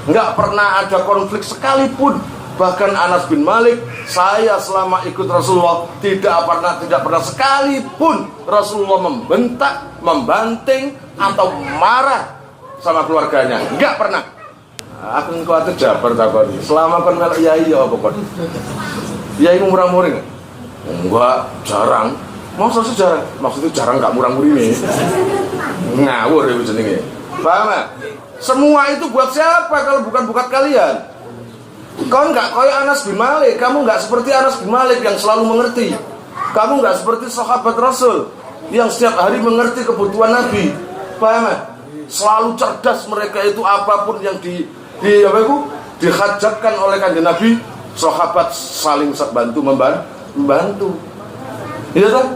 Nggak pernah ada konflik sekalipun. Bahkan Anas bin Malik, saya selama ikut Rasulullah tidak pernah sekalipun Rasulullah membentak, membanting atau marah sama keluarganya. Nggak pernah. Aku kuatir jabar takon. Selama kon melok yai ya apa kon? Yai murah-muring? Enggak, jarang. Maksudnya jarang? Maksudnya jarang nggak murah-muring. Ngawur ya jenenge. Paham gak? Semua itu buat siapa kalau bukan buat kalian? Kau nggak kayak Anas bin Malik, kamu nggak seperti Anas bin Malik yang selalu mengerti. Kamu nggak seperti sahabat Rasul yang setiap hari mengerti kebutuhan Nabi. Paham gak? Selalu cerdas mereka itu, apapun yang dihajatkan oleh kanjeng Nabi, sahabat saling membantu. Iya kan?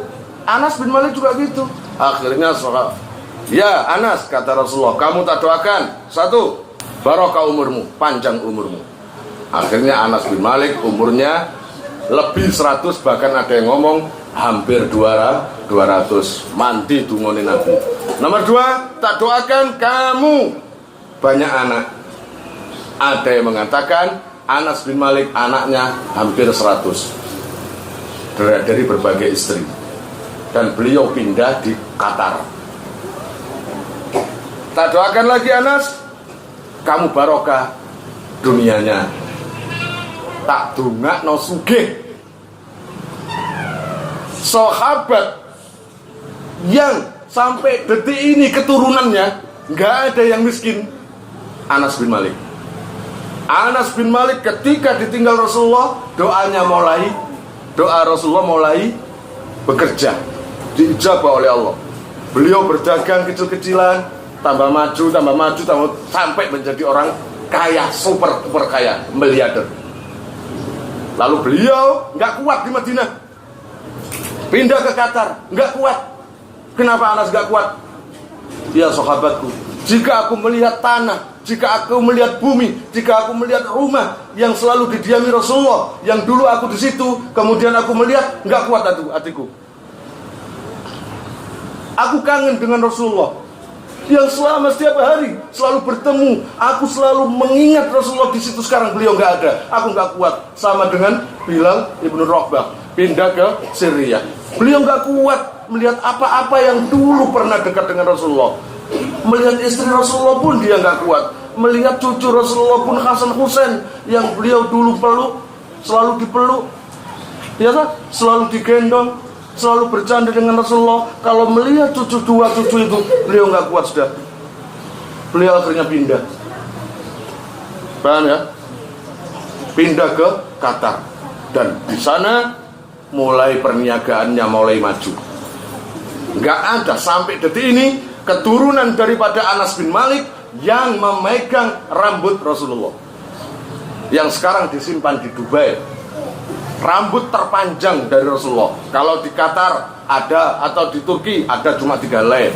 Anas bin Malik juga gitu. Akhirnya sahabat, ya Anas, kata Rasulullah, kamu tak doakan, satu, barokah umurmu, panjang umurmu. Akhirnya Anas bin Malik umurnya lebih 100, bahkan ada yang ngomong hampir 200 mandi dungone Nabi. Nomor 2, tak doakan kamu banyak anak. Ada yang mengatakan Anas bin Malik anaknya hampir 100 dari berbagai istri, dan beliau pindah di Qatar. Tak doakan lagi Anas, kamu barokah dunianya. Tak dongakno sugih. Sahabat yang sampai detik ini keturunannya nggak ada yang miskin, Anas bin Malik. Anas bin Malik ketika ditinggal Rasulullah, doa Rasulullah mulai bekerja, diijabah oleh Allah. Beliau berdagang kecil-kecilan, tambah maju, sampai menjadi orang kaya, super kaya, miliarder. Lalu beliau nggak kuat di Madinah, pindah ke Qatar, nggak kuat. Kenapa Anas nggak kuat? Ya sahabatku, jika aku melihat tanah, jika aku melihat bumi, jika aku melihat rumah yang selalu didiami Rasulullah, yang dulu aku di situ, kemudian aku melihat, nggak kuat hatiku. Aku kangen dengan Rasulullah yang selama setiap hari selalu bertemu. Aku selalu mengingat Rasulullah di situ. Sekarang beliau nggak ada, aku nggak kuat. Sama dengan Bilal ibnu Rabah pindah ke Syria. Beliau nggak kuat melihat apa-apa yang dulu pernah dekat dengan Rasulullah. Melihat istri Rasulullah pun dia nggak kuat. Melihat cucu Rasulullah pun Hasan Husain yang beliau dulu peluk, selalu dipeluk, ya kan? Selalu digendong, selalu bercanda dengan Rasulullah. Kalau melihat dua cucu itu, beliau nggak kuat sudah. Beliau akhirnya pindah. Paham ya? Pindah ke Qatar, dan di sana mulai perniagaannya mulai maju. Nggak ada sampai detik ini keturunan daripada Anas bin Malik yang memegang rambut Rasulullah, yang sekarang disimpan di Dubai. Rambut terpanjang dari Rasulullah. Kalau di Qatar ada, atau di Turki ada cuma 3 helai.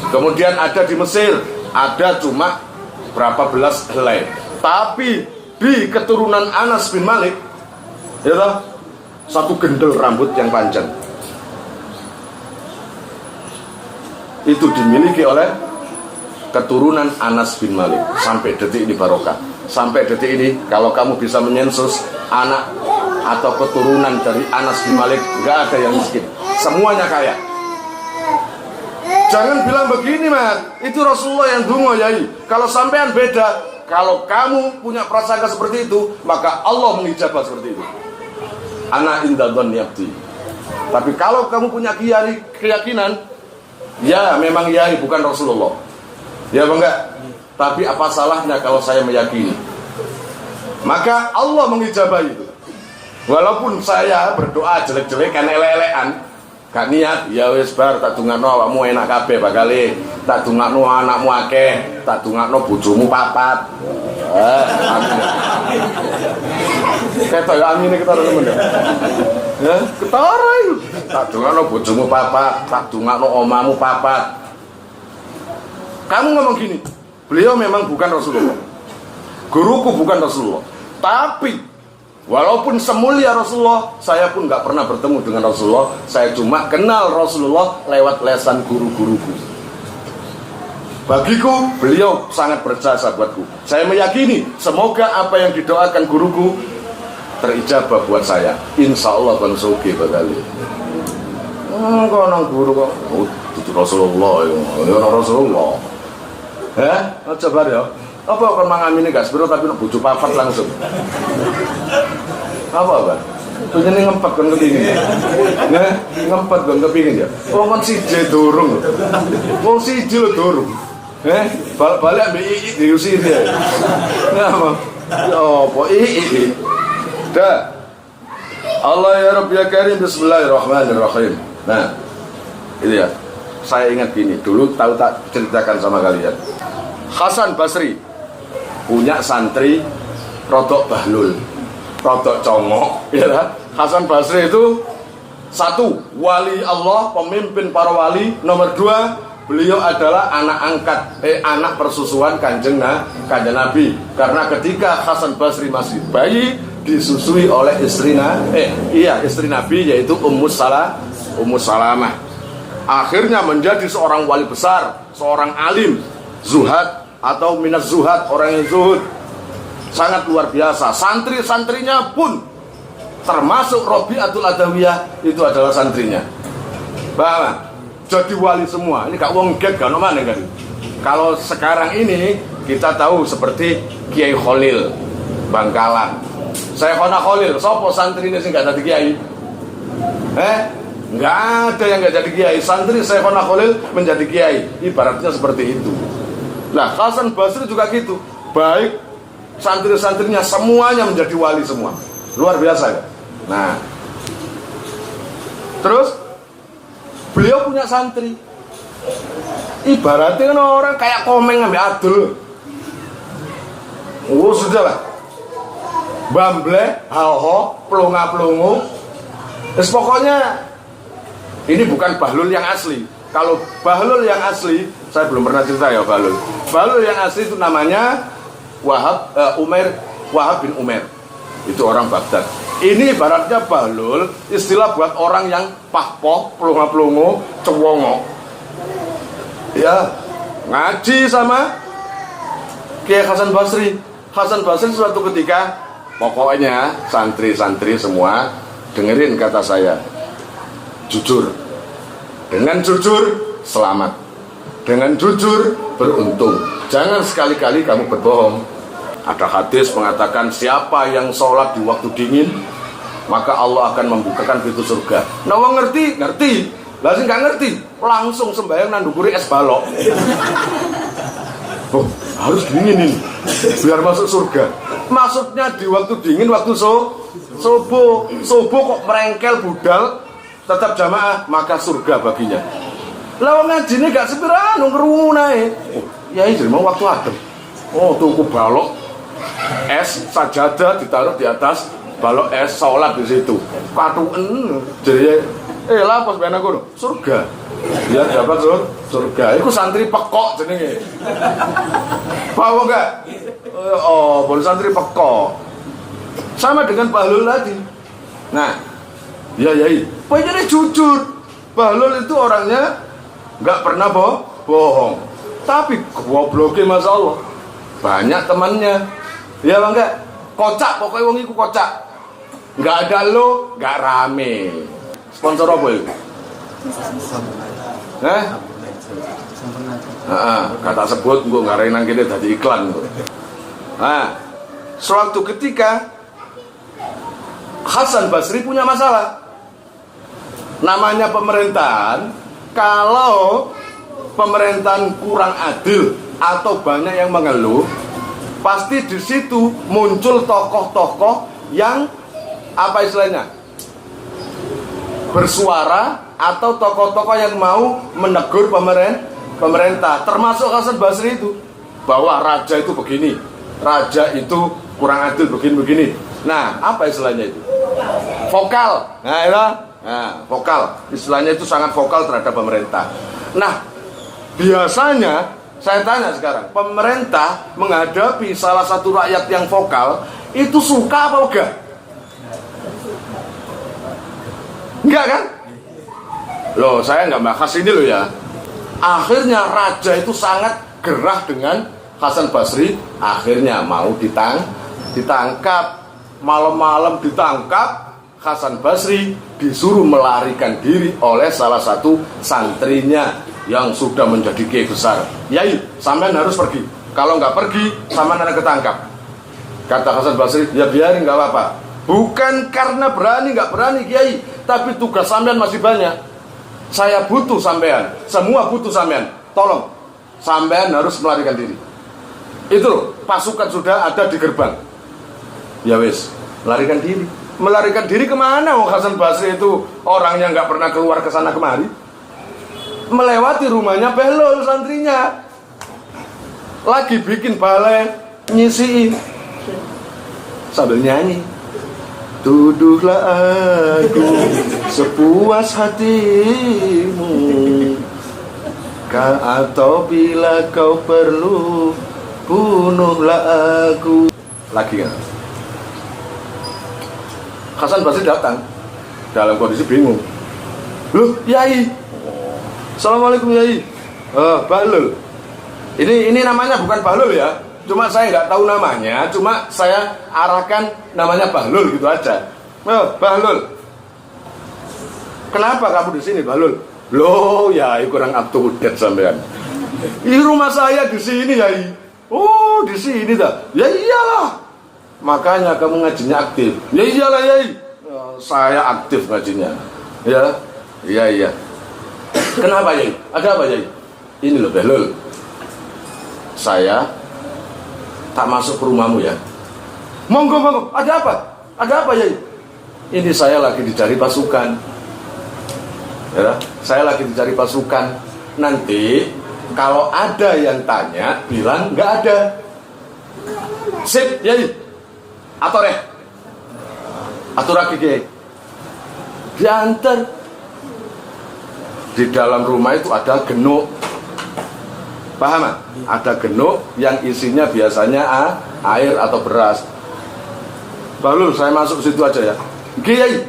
Kemudian ada di Mesir ada cuma berapa belas helai. Tapi di keturunan Anas bin Malik, ya, satu gendel rambut yang panjang. itu dimiliki oleh keturunan Anas bin Malik. Sampai detik ini barokah. Sampai detik ini kalau kamu bisa menyensus anak atau keturunan dari Anas bin Malik, nggak ada yang miskin, semuanya kaya. Jangan bilang begini, Mat, itu Rasulullah yang dungo, yai. Kalau sampean beda, kalau kamu punya prasangka seperti itu, maka Allah mengijabah seperti itu. Ana inda dzanni abdi. Tapi kalau kamu punya keyakinan, ya memang yai bukan Rasulullah, ya enggak. Tapi apa salahnya kalau saya meyakini? Maka Allah mengijabah itu. Walaupun saya berdoa jelek-jelekan, elek-elekan, gak niat, ya wis bar tak dungakno awakmu enak kabeh bakale, tak dungakno anakmu akeh, tak dungakno bojomu papat. Ketok ya amine ketara temen ya. Ya, ketara itu. Tak dungakno bojomu papat, tak dungakno omamu papat. Kamu ngomong gini, beliau memang bukan Rasulullah, guruku bukan Rasulullah, tapi walaupun semulia Rasulullah, saya pun gak pernah bertemu dengan Rasulullah. Saya cuma kenal Rasulullah lewat lesan guru-guruku. Bagiku, beliau sangat berjasa buatku. Saya meyakini, semoga apa yang didoakan guruku terijabah buat saya. Insya Allah bang Sogi bakali. Kau nang guru kok, itu Rasulullah, ya Rasulullah. Coba ya. Apa kon mangan ini gak sepiro tapi nak bojo papat langsung. Apa? Pengen ngempet kon kepingin. Nah, ngempet kon kepingin ya. Wong siji durung. Wong siji lho durung. Balik ambek Iik diusir ya. Ngapa? Apa Iik? Dah. Allah ya Rabb ya Karim, bismillahirrahmanirrahim. Nah, itu ya. Saya ingat gini, dulu tahu tak ceritakan sama kalian. Hasan Basri punya santri rodok bahlul, rodok congok, ya kan? Hasan Basri itu satu, wali Allah, pemimpin para wali. Nomor dua, beliau adalah anak persusuan kanjeng Nabi. Karena ketika Hasan Basri masih bayi, disusui oleh istri Nabi, yaitu Ummu Salamah. Akhirnya menjadi seorang wali besar, seorang alim, zuhad atau minaz zuhad, orang yang zuhud, sangat luar biasa. Santri-santrinya pun termasuk Robi'atul Adawiyah itu adalah santrinya. Bahwa jadi wali semua. Ini gak wong get gak mana kan. Kalau sekarang ini kita tahu seperti Kiai Khalil Bangkalan. Saya Khalil, sopo santrinya sih gak jadi kiai? Nggak ada yang nggak jadi kiai. Santri Syekhona Khalil menjadi kiai, ibaratnya seperti itu. Nah, Hasan Basri juga gitu. Baik santri-santrinya semuanya menjadi wali semua. Luar biasa ya. Nah, terus beliau punya santri, ibaratnya kan orang kayak komeng ambil adul. Oh sudahlah, bamble, halho, pelunga-pelungu. Terus pokoknya ini bukan bahlul yang asli. Kalau bahlul yang asli, saya belum pernah cerita ya bahlul. Bahlul yang asli itu namanya Wahab bin Umair. Itu orang Baghdad. Ini ibaratnya bahlul, istilah buat orang yang pahpoh, pelunga-pelungu, cewongo. Ya, ngaji sama Kiai Hasan Basri. Hasan Basri suatu ketika, pokoknya santri-santri semua dengerin kata saya. Jujur. Dengan jujur selamat. Dengan jujur beruntung. Jangan sekali-kali kamu berbohong. Ada hadis mengatakan siapa yang sholat di waktu dingin, maka Allah akan membukakan pintu surga. Nah, wong ngerti? Lah sing gak ngerti, langsung sembahyang nang ndukure es balok. Oh, harus dingin ini biar masuk surga. Maksudnya di waktu dingin, waktu subuh kok merengkel budal tetap jamaah, maka surga baginya. Lah wong ngajine gak sepira ngrungu nae. Oh, yai jadi mau waktu adem. Oh, tuku balok es sajadah ditaruh di atas balok es, sholat di situ. Katuen jadi lah pas ben aku surga. Ya dapat surga. Iku santri pekok jenenge. Paham enggak? Oh, boleh santri pekok. Sama dengan bahlul tadi. Nah, ya yai, pokoknya jujur. Bahlul itu orangnya nggak pernah bohong. Tapi gobloknya Masya Allah, banyak temannya. Ya bang enggak? Kocak, pokoknya wong iku kocak. Nggak ada lo, nggak rame. Sponsor apa itu? Kata sebut gue nggak renang kita jadi iklan. Nah, suatu ketika Hasan Basri punya masalah. Namanya pemerintahan, kalau pemerintahan kurang adil atau banyak yang mengeluh, pasti di situ muncul tokoh-tokoh yang apa istilahnya, bersuara, atau tokoh-tokoh yang mau menegur pemerintah, termasuk Hasan Basri itu, bahwa raja itu begini, raja itu kurang adil begini. Nah, apa istilahnya itu? Vokal. Nah, itu. Nah, vokal. Istilahnya itu sangat vokal terhadap pemerintah. Nah, biasanya saya tanya sekarang, pemerintah menghadapi salah satu rakyat yang vokal itu suka apa enggak? Enggak kan? Loh, saya nggak bahas ini loh ya. Akhirnya raja itu sangat gerah dengan Hasan Basri. Akhirnya mau ditangkap. Malam-malam ditangkap. Hasan Basri disuruh melarikan diri oleh salah satu santrinya yang sudah menjadi kiai besar. Yai, sampean harus pergi. Kalau nggak pergi, sampean akan ketangkap. Kata Hasan Basri, ya biarin nggak apa-apa. Bukan karena berani nggak berani kiai, tapi tugas sampean masih banyak. Saya butuh sampean, semua butuh sampean. Tolong, sampean harus melarikan diri. Itu loh, pasukan sudah ada di gerbang. Ya wis, melarikan diri. Melarikan diri kemana? Oh, Hasan Basri itu orang yang nggak pernah keluar ke sana kemari. Melewati rumahnya Behlul santrinya, lagi bikin balai, nyisiin sambil nyanyi. Tuduhlah aku sepuas hatimu, atau bila kau perlu bunuhlah aku. Lagi kan? Hasan Basri datang dalam kondisi bingung. Loh, Yai. Assalamualaikum Yai. Bahlul. Ini namanya bukan Bahlul ya. Cuma saya nggak tahu namanya. Cuma saya arahkan namanya Bahlul gitu aja. Bahlul. Kenapa kamu di sini Bahlul? Loh, Yai kurang up to date sampean. Ini rumah saya di sini Yai. Oh, di sini dah. Ya iyalah. Makanya kamu ngajinya aktif. Ya iyalah Yai. Saya aktif ngajinya. Ya. Iya. Kenapa Yai? Ada apa Yai? Ini loh Behlul. Saya tak masuk ke rumahmu ya. Monggo. Ada apa? Ada apa Yai? Ini saya lagi dicari pasukan. Ya, saya lagi dicari pasukan. Nanti kalau ada yang tanya, bilang nggak ada. Sip Yai. Atur lagi Kiai. Diantar. Di dalam rumah itu ada genuk. Paham? Ada genuk yang isinya biasanya air atau beras. Bahlul, saya masuk situ aja ya. Kiai,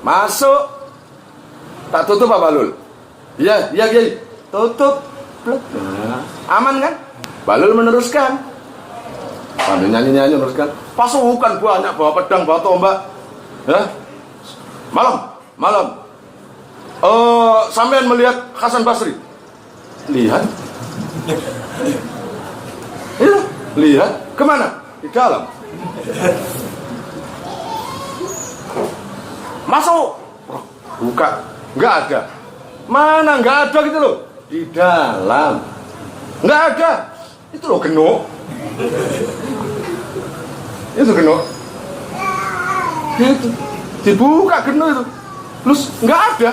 masuk. Tak tutup apa Bahlul? Iya Kiai. Tutup. Nah, aman kan? Bahlul meneruskan. Sambil nyanyi meneruskan. Pasukan banyak bawa pedang, bawa tombak. Ya? Malam. Sampean melihat Hasan Basri? Lihat. Iya, lihat. Kemana? Di dalam. Masuk. Buka. Nggak ada. Mana nggak ada gitu loh? Di dalam. Nggak ada. Itu loh genuk. Itu genuk. Itu dibuka genuk itu. Terus nggak ada.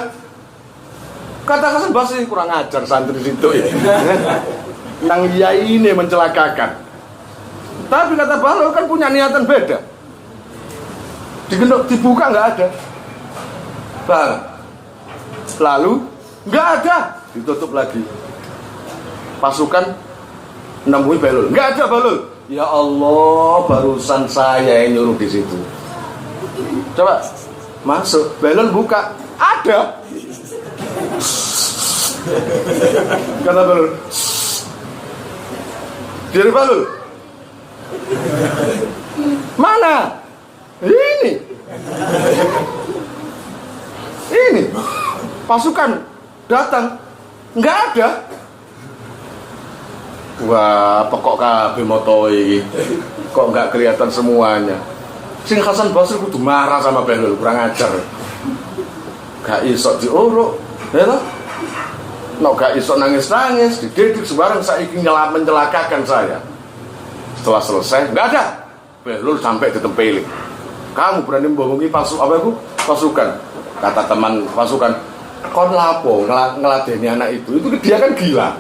Kata Hasan Basri, kurang ajar santri situ ya. Yang Yai ini mencelakakan. Tapi kata Bahlul kan punya niatan beda. Digenuk, dibuka nggak ada. Lalu nggak ada, ditutup lagi. Pasukan nemui Bahlul, nggak ada Bahlul. Ya Allah, barusan saya yang nyuruh di situ. Coba masuk, Bahlul buka, ada. Kata Bahlul, diri Bahlul, mana? Ini pasukan datang, nggak ada. Wah, pokok kabeh moto iki. Kok nggak kelihatan semuanya. Sing Hasan Basri kudu marah sama Bahlul, kurang ajar. Gak iso diuruk, ya toh? No gak iso nangis-nangis, dididik sembarang saiki mencelakakan saya. Setelah selesai, nggak ada. Bahlul sampai ditempeli. Kamu berani membohongi pasukan. Kata teman pasukan, kon lapo ngeladeni anak itu dia kan gila.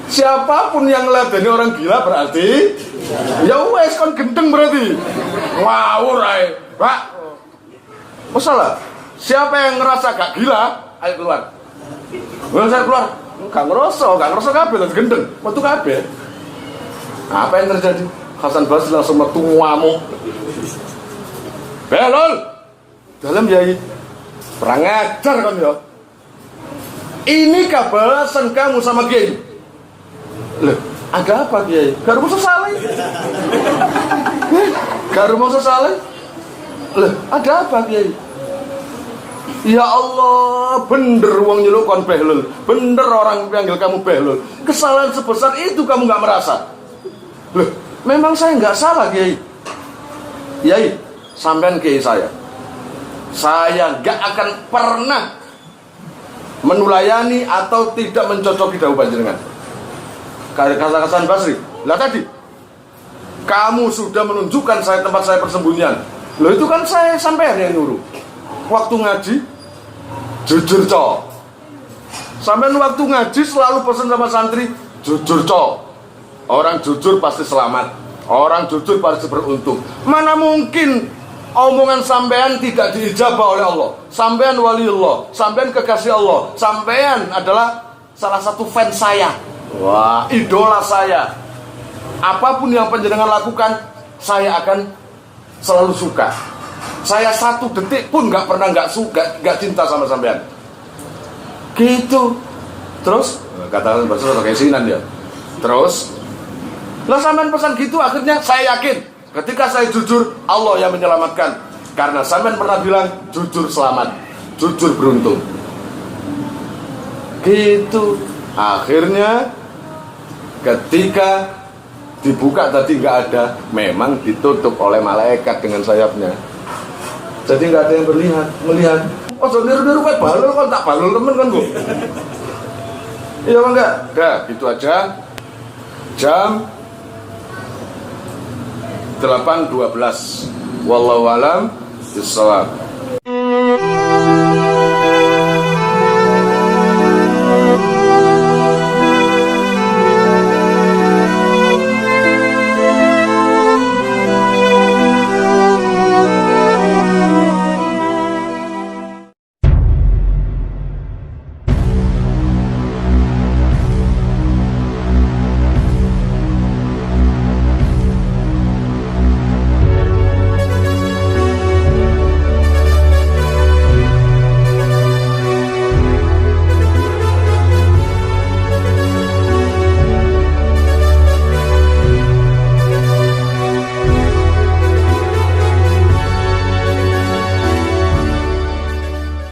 Siapapun yang ngeladeni orang gila berarti ya wes kon gendeng berarti. Wow, rai. Pak. Masalah. Siapa yang ngerasa gak gila, ayo keluar. Saya keluar. Gak ngerasa kabeh terus gendeng. Metu kabeh. Apa yang terjadi? Hasan Basri langsung metu ngamuk. Bahlul, dalam yai. Perang ajar kan ya. Inikah balasan kamu sama Kiai? Loh, ada apa Kiai? Gak ada maksud salah. Gak ada maksud salah. Loh, ada apa Kiai? Ya Allah, bener wong nyeluk kon Bahlul. Bener orang panggil kamu Bahlul. Kesalahan sebesar itu kamu gak merasa. Loh, memang saya gak salah Kiai. Kiai, sampean Kiai saya gak akan pernah menulayani atau tidak mencocoki dawuh panjenengan. Kata Hasan Basri, lah tadi kamu sudah menunjukkan saya tempat saya persembunyian. Loh itu kan saya sampean yang nyuruh. Waktu ngaji jujur cok. Sampean waktu ngaji selalu pesan sama santri jujur cok. Orang jujur pasti selamat. Orang jujur pasti beruntung. Mana mungkin omongan sampean tidak diijabah oleh Allah. Sampean waliullah, sampean kekasih Allah, sampean adalah salah satu fans saya. Wah, idola saya. Apapun yang panjenengan lakukan, saya akan selalu suka. Saya satu detik pun gak pernah gak cinta sama sampean. Gitu. Terus katakan bahasa pakai sinan dia. Terus lah sampean pesan gitu, akhirnya saya yakin ketika saya jujur, Allah yang menyelamatkan. Karena sampean pernah bilang jujur selamat, jujur beruntung. Gitu. Akhirnya ketika dibuka tadi nggak ada, memang ditutup oleh malaikat dengan sayapnya. Jadi nggak ada yang melihat. Oh, so niru-niru kayak Bahlul kan, tak Bahlul temen kan gue. Iya apa enggak? Udah, gitu aja. Jam 8.12. Wallahu alam bissawab.